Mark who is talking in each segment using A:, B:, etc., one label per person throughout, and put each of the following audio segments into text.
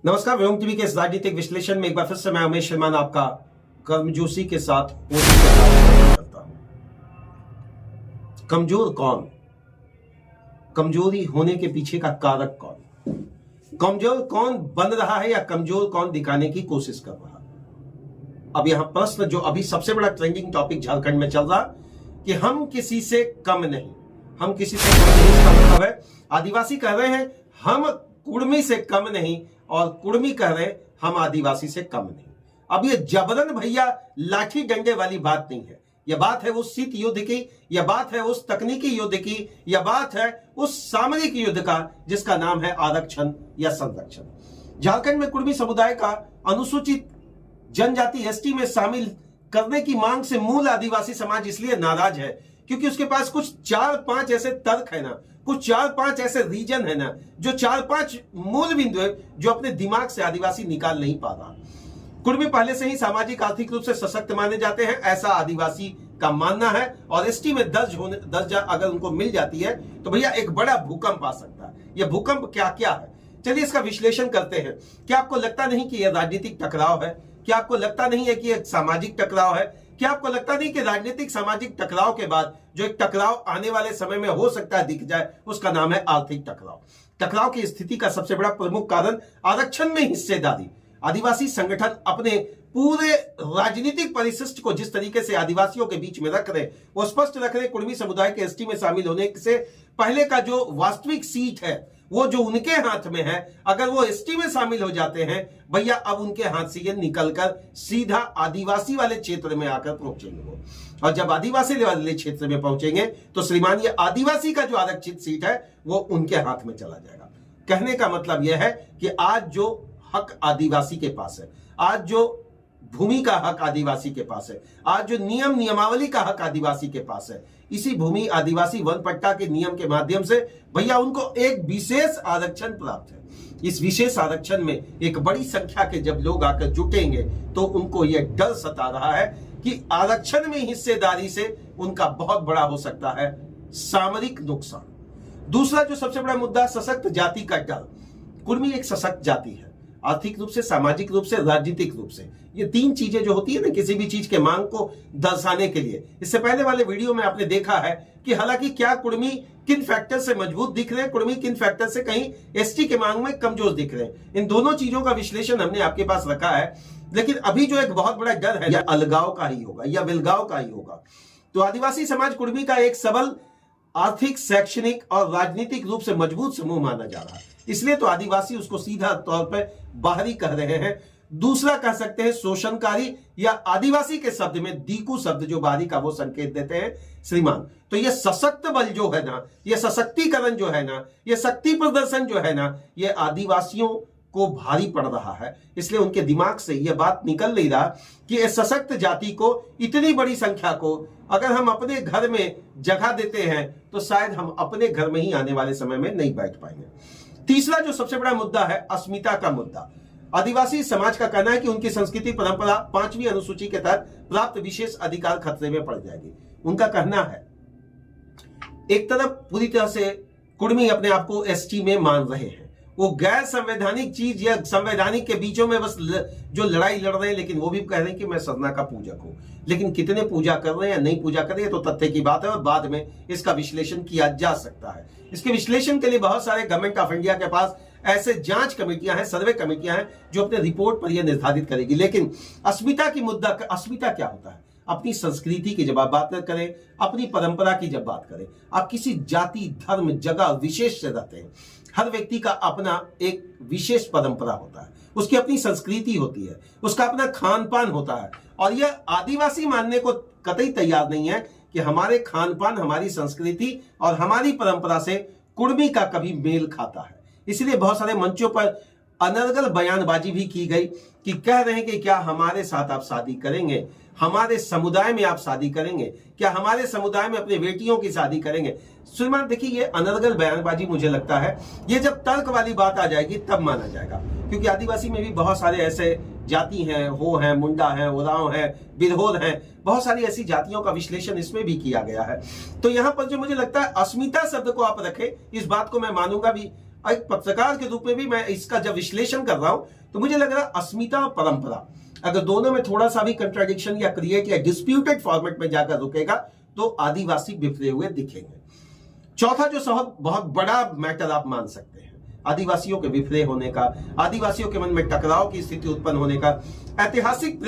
A: नमस्कार, व्योम टीवी के इस राजनीतिक विश्लेषण में एक बार फिर से मैं उमेश शर्मा आपका कर्मजोशी के साथ करता हूं। कमजोर कौन? कमजोरी होने के पीछे का कारक कौन? कमजोर कौन बन रहा है या कमजोर कौन दिखाने की कोशिश कर रहा है? अब यहां प्रश्न जो अभी सबसे बड़ा ट्रेंडिंग टॉपिक झारखंड में चल रहा कि हम किसी से कम नहीं, हम किसी से कम नहीं। इसका मतलब है आदिवासी कह रहे हैं हम कुर्मी से कम नहीं और कुर्मी कह रहे हम आदिवासी से कम नहीं। अब ये जबरन भैया लाठी डंडे वाली बात नहीं है। यह बात है उस शीत युद्ध की, यह बात है उस तकनीकी युद्ध की, यह बात है उस सामरिक युद्ध का जिसका नाम है आरक्षण या संरक्षण। झारखंड में कुर्मी समुदाय का अनुसूचित जनजाति एसटी में शामिल करने की मांग से मूल आदिवासी समाज इसलिए नाराज है क्योंकि उसके पास कुछ 4-5 ऐसे तर्क है ना, कुछ 4-5 ऐसे रीजन है ना, जो 4-5 मूल बिंदु है जो अपने दिमाग से आदिवासी निकाल नहीं पा रहा। कुर्मी पहले से ही सामाजिक आर्थिक रूप से सशक्त माने जाते हैं, ऐसा आदिवासी का मानना है। और एसटी में दर्जा अगर उनको मिल जाती है तो भैया एक बड़ा भूकंप आ सकता है। यह भूकंप क्या क्या है, चलिए इसका विश्लेषण करते हैं। क्या आपको लगता नहीं कि यह राजनीतिक टकराव है? क्या आपको लगता नहीं है कि यह सामाजिक टकराव है? क्या आपको लगता नहीं कि राजनीतिक सामाजिक टकराव के बाद जो एक टकराव आने वाले समय में हो सकता है दिख जाए, उसका नाम है आर्थिक टकराव। टकराव की स्थिति का सबसे बड़ा प्रमुख कारण आरक्षण में हिस्सेदारी। आदिवासी संगठन अपने पूरे राजनीतिक परिशिष्ट को जिस तरीके से आदिवासियों के बीच में रख रहे, वो स्पष्ट रख रहे कुर्मी समुदाय के एसटी में शामिल होने से पहले का जो वास्तविक सीट है वो जो उनके हाथ में है, अगर वो एसटी में शामिल हो जाते हैं भैया अब उनके हाथ से ये निकलकर सीधा आदिवासी वाले क्षेत्र में आकर पहुंचेंगे वो। और जब आदिवासी वाले क्षेत्र में पहुंचेंगे तो श्रीमान ये आदिवासी का जो आरक्षित सीट है वो उनके हाथ में चला जाएगा। कहने का मतलब यह है कि आज जो हक आदिवासी के पास है, आज जो भूमि का हक आदिवासी के पास है, आज जो नियम नियमावली का हक आदिवासी के पास है, इसी भूमि आदिवासी वन पट्टा के नियम के माध्यम से भैया उनको एक विशेष आरक्षण प्राप्त है। इस विशेष आरक्षण में एक बड़ी संख्या के जब लोग आकर जुटेंगे तो उनको यह डर सता रहा है कि आरक्षण में हिस्सेदारी से उनका बहुत बड़ा हो सकता है सामरिक नुकसान। दूसरा जो सबसे बड़ा मुद्दा सशक्त जाति का डर। कुर्मी एक सशक्त जाति है, आर्थिक रूप से, सामाजिक रूप से, राजनीतिक रूप से। ये तीन चीजें जो होती है ना किसी भी चीज के मांग को दर्शाने के लिए। इससे पहले वाले वीडियो में आपने देखा है कि हालांकि क्या कुर्मी किन फैक्टर से मजबूत दिख रहे हैं, कुर्मी किन फैक्टर से कहीं एसटी के मांग में कमजोर दिख रहे हैं। इन दोनों चीजों का विश्लेषण हमने आपके पास रखा है। लेकिन अभी जो एक बहुत बड़ा डर है या अलगाव का ही होगा या विलगाव का ही होगा। तो आदिवासी समाज कुर्मी का एक सबल आर्थिक, शैक्षणिक और राजनीतिक रूप से मजबूत समूह माना जा रहा है, इसलिए तो आदिवासी उसको सीधा तौर पर बाहरी कह रहे हैं। दूसरा कह सकते हैं शोषणकारी, या आदिवासी के शब्द में दीकू शब्द जो बाहरी का वो संकेत देते हैं श्रीमान। तो ये सशक्त बल जो है ना, ये सशक्तिकरण जो है ना, ये शक्ति प्रदर्शन जो है ना, ये आदिवासियों को भारी पड़ रहा है। इसलिए उनके दिमाग से यह बात निकल नहीं रहा कि इस सशक्त जाति को, इतनी बड़ी संख्या को अगर हम अपने घर में जगह देते हैं तो शायद हम अपने घर में ही आने वाले समय में नहीं बैठ पाएंगे। तीसरा जो सबसे बड़ा मुद्दा है अस्मिता का मुद्दा। आदिवासी समाज का कहना है कि उनकी संस्कृति परंपरा 5वीं अनुसूची के तहत प्राप्त विशेष अधिकार खतरे में पड़ जाएगी। उनका कहना है एक तरफ पूरी तरह से कुर्मी अपने आप को एसटी में मान रहे हैं, वो गैर संवैधानिक चीज या संवैधानिक के बीचों में बस जो लड़ाई लड़ रहे हैं, लेकिन वो भी कह रहे हैं कि मैं सरना का पूजक हूं। लेकिन कितने पूजा कर रहे हैं या नहीं पूजा कर रहे हैं तो तथ्य की बात है और बाद में इसका विश्लेषण किया जा सकता है। इसके विश्लेषण के लिए बहुत सारे गवर्नमेंट ऑफ इंडिया के पास ऐसे जांच कमेटियां हैं, सर्वे कमेटियां हैं जो अपने रिपोर्ट पर यह निर्धारित करेगी। लेकिन अस्मिता की मुद्दा, अस्मिता क्या होता है? अपनी संस्कृति की जब आप बात करें, अपनी परंपरा की जब बात करें, आप किसी जाति, धर्म, जगह विशेष से रहते हैं। हर व्यक्ति का अपना एक विशेष परंपरा होता है, उसकी अपनी संस्कृति होती है, उसका अपना खान पान होता है। और यह आदिवासी मानने को कतई तैयार नहीं है कि हमारे खान पान, हमारी संस्कृति और हमारी परंपरा से कुर्मी का कभी मेल खाता है। इसलिए बहुत सारे मंचों पर अनर्गल बयानबाजी भी की गई कि कह रहे हैं कि क्या हमारे साथ आप शादी करेंगे, हमारे समुदाय में आप शादी करेंगे, क्या हमारे समुदाय में अपने बेटियों की शादी करेंगे। श्रीमान देखिए, ये अनर्गल बयानबाजी मुझे लगता है ये जब तर्क वाली बात आ जाएगी तब माना जाएगा, क्योंकि आदिवासी में भी बहुत सारे ऐसे जाति हैं, हो हैं, मुंडा हैं, उरांव हैं, बिरहोर हैं, बहुत सारी ऐसी जातियों का विश्लेषण इसमें भी किया गया है। तो यहां पर जो मुझे लगता है अस्मिता शब्द को आप रखें, इस बात को मैं मानूंगा भी और एक पत्रकार के रूप में भी मैं इसका जब विश्लेषण कर रहा हूं तो मुझे लग रहा अस्मिता और परंपरा अगर दोनों में थोड़ा सा भी कंट्राडिक्शन या क्रिएट या डिस्प्यूटेड फॉर्मेट में जाकर रुकेगा तो आदिवासी बिखरे हुए दिखेंगे। चौथा जो बहुत बड़ा मैटर आप मान सकते हैं आदिवासियों के बिखरे होने का, आदिवासियों के मन में टकराव की स्थिति उत्पन्न होने का ऐतिहासिक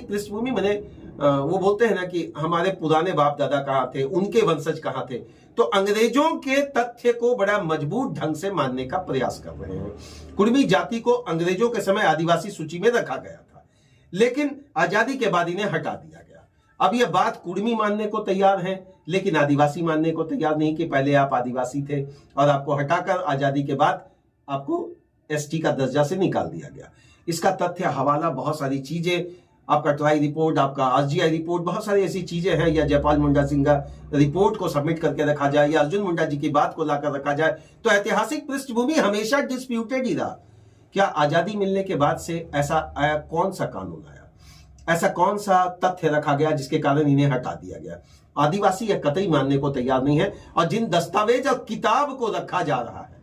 A: पृष्ठभूमि मैंने वो बोलते हैं ना कि हमारे पुराने बाप दादा कहाँ थे, उनके वंशज कहाँ थे, तो अंग्रेजों के तथ्य को बड़ा मजबूत ढंग से मानने का प्रयास कर रहे हैं। कुर्मी जाति को अंग्रेजों के समय आदिवासी सूची में रखा गया था, लेकिन आजादी के बाद इन्हें हटा दिया गया। अब यह बात कुर्मी मानने को तैयार है लेकिन आदिवासी मानने को तैयार नहीं कि पहले आप आदिवासी थे और आपको हटाकर आजादी के बाद आपको एसटी का दर्जा से निकाल दिया गया। इसका तथ्य हवाला बहुत सारी चीजें, आपका ट्राई रिपोर्ट, आपका आरजीआई रिपोर्ट, बहुत सारी ऐसी चीजें हैं, या जयपाल मुंडा सिंह का रिपोर्ट को सबमिट करके रखा जाए या अर्जुन मुंडा जी की बात को लाकर रखा जाए तो ऐतिहासिक पृष्ठभूमि हमेशा डिस्प्यूटेड ही रहा। क्या आजादी मिलने के बाद से ऐसा आया, कौन सा कानून आया, ऐसा कौन सा तथ्य रखा गया जिसके कारण इन्हें हटा दिया गया? आदिवासी यह कतई मानने को तैयार नहीं है। और जिन दस्तावेज और किताब को रखा जा रहा है,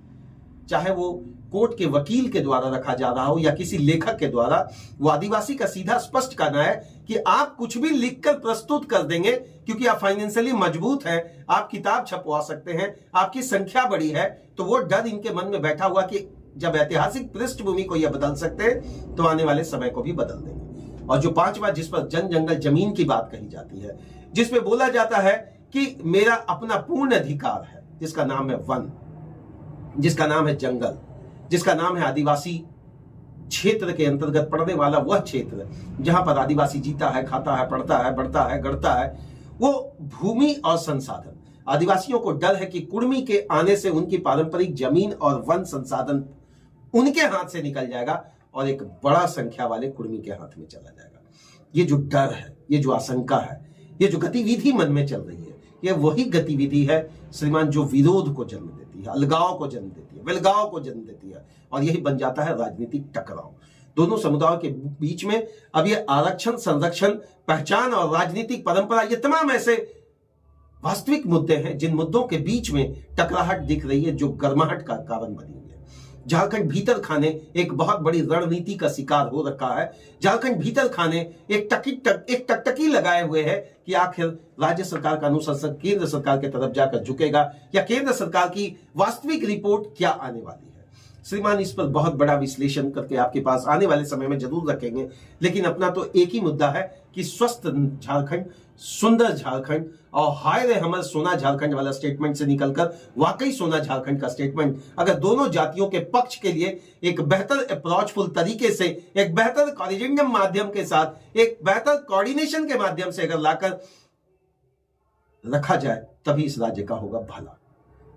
A: चाहे वो कोर्ट के वकील के द्वारा रखा जा रहा हो या किसी लेखक के द्वारा, वो आदिवासी का सीधा स्पष्ट कहना है कि आप कुछ भी लिखकर प्रस्तुत कर देंगे क्योंकि आप फाइनेंशियली मजबूत हैं, आप किताब छपवा सकते हैं, आपकी संख्या बड़ी है। तो वो डर इनके मन में बैठा हुआ कि जब ऐतिहासिक पृष्ठभूमि को यह बदल सकते हैं तो आने वाले समय को भी बदल देंगे। और जो पांचवा, जिस पर जन जंगल जमीन की बात कही जाती है, जिसमें बोला जाता है कि मेरा अपना पूर्ण अधिकार है, जिसका नाम है वन, जिसका नाम है जंगल, जिसका नाम है आदिवासी क्षेत्र के अंतर्गत पड़ने वाला वह क्षेत्र जहां पर आदिवासी जीता है, खाता है, पढ़ता है, बढ़ता है, गढ़ता है, वो भूमि और संसाधन। आदिवासियों को डर है कि कुर्मी के आने से उनकी पारंपरिक जमीन और वन संसाधन उनके हाथ से निकल जाएगा और एक बड़ा संख्या वाले कुर्मी के हाथ में चला जाएगा। ये जो डर है, ये जो आशंका है, ये जो गतिविधि मन में चल रही है, ये वही गतिविधि है श्रीमान जो विरोध को जन्म देती है, अलगाव को जन्म देती है, विलगाव को जन्म देती है, और यही बन जाता है राजनीतिक टकराव दोनों समुदायों के बीच में। अब ये आरक्षण, संरक्षण, पहचान और राजनीतिक परंपरा, ये तमाम ऐसे वास्तविक मुद्दे हैं जिन मुद्दों के बीच में टकराहट दिख रही है, जो गर्माहट का कारण बनी हुई है। झारखंड भीतर खाने एक बहुत बड़ी रणनीति का शिकार हो रखा है। झारखंड भीतर खाने एक टकटकी लगाए हुए है कि आखिर राज्य सरकार का अनुशासन केंद्र सरकार की तरफ जाकर झुकेगा या केंद्र सरकार की वास्तविक रिपोर्ट क्या आने वाली है। श्रीमान इस पर बहुत बड़ा विश्लेषण करके आपके पास आने वाले समय में जरूर रखेंगे, लेकिन अपना तो एक ही मुद्दा है कि स्वस्थ झारखंड, सुंदर झारखंड और हाय रे हमर सोना झारखंड वाला स्टेटमेंट से निकलकर वाकई सोना झारखंड का स्टेटमेंट अगर दोनों जातियों के पक्ष के लिए एक बेहतर अप्रोचफुल तरीके से, एक बेहतर कॉरिजेंडम माध्यम के साथ, एक बेहतर कोऑर्डिनेशन के माध्यम से अगर लाकर रखा जाए तभी इस राज्य का होगा भला।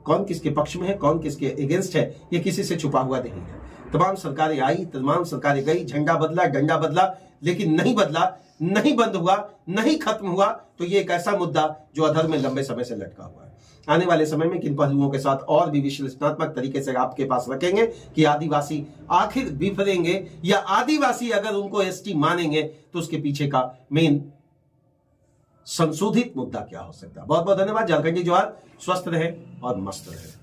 A: कौन किसके पक्ष में है, कौन किसके अगेंस्ट है, ये किसी से छुपा हुआ नहीं है। तमाम सरकारें आई, तमाम सरकारें गई, झंडा बदला, डंडा बदला, लेकिन नहीं बदला, नहीं बंद हुआ, नहीं खत्म हुआ। तो ये एक ऐसा मुद्दा जो अधर में लंबे समय से लटका हुआ है। आने वाले समय में किन पहलुओं के साथ और भी विश्लेषणात्मक तरीके से आपके पास रखेंगे कि आदिवासी आखिर बिफरेंगे या आदिवासी अगर उनको एसटी मानेंगे तो उसके पीछे का मेन संशोधित मुद्दा क्या हो सकता है। बहुत बहुत धन्यवाद। झारखंडी जोहार, स्वस्थ रहे और मस्त रहे।